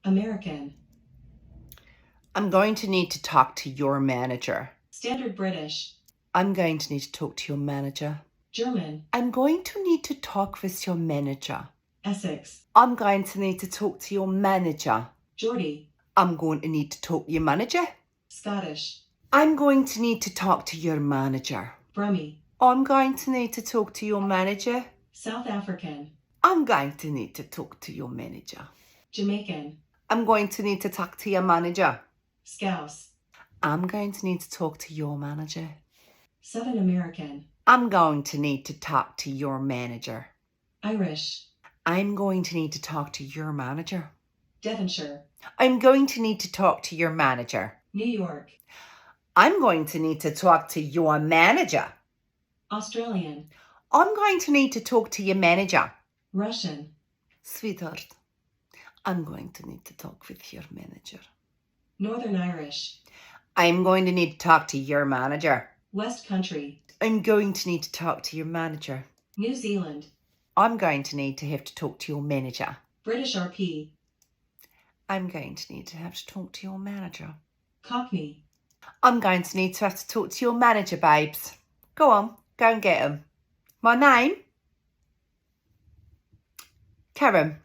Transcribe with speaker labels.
Speaker 1: American.
Speaker 2: I'm going to need to talk to your manager.
Speaker 1: Standard British.
Speaker 2: I'm going to need to talk to your manager.
Speaker 1: German.
Speaker 2: I'm going to need to talk with your manager.
Speaker 1: Essex.
Speaker 2: I'm going to need to talk to your manager.
Speaker 1: Geordie.
Speaker 2: I'm going to need to talk to your manager.
Speaker 1: Scottish.
Speaker 2: I'm going to need to talk to your manager.
Speaker 1: Brummie.
Speaker 2: I'm going to need to talk to your manager.
Speaker 1: South African.
Speaker 2: I'm going to need to talk to your manager.
Speaker 1: Jamaican.
Speaker 2: I'm going to need to talk to your manager.
Speaker 1: Scouse.
Speaker 2: I'm going to need to talk to your manager.
Speaker 1: Southern American.
Speaker 2: I'm going to need to talk to your manager.
Speaker 1: Irish.
Speaker 2: I'm going to need to talk to your manager.
Speaker 1: Devonshire.
Speaker 2: I'm going to need to talk to your manager.
Speaker 1: New York.
Speaker 2: I'm going to need to talk to your manager.
Speaker 1: Australian.
Speaker 2: I'm going to need to talk to your manager.
Speaker 1: Russian.
Speaker 2: Sweetheart, I'm going to need to talk with your manager.
Speaker 1: Northern Irish.
Speaker 2: I'm going to need to talk to your manager.
Speaker 1: West Country.
Speaker 2: I'm going to need to talk to your manager.
Speaker 1: New Zealand.
Speaker 2: I'm going to need to have to talk to your manager.
Speaker 1: British RP.
Speaker 2: I'm going to need to have to talk to your manager.
Speaker 1: Cockney.
Speaker 2: I'm going to need to have to talk to your manager, babes. Go on, go and get him. My name? Karen.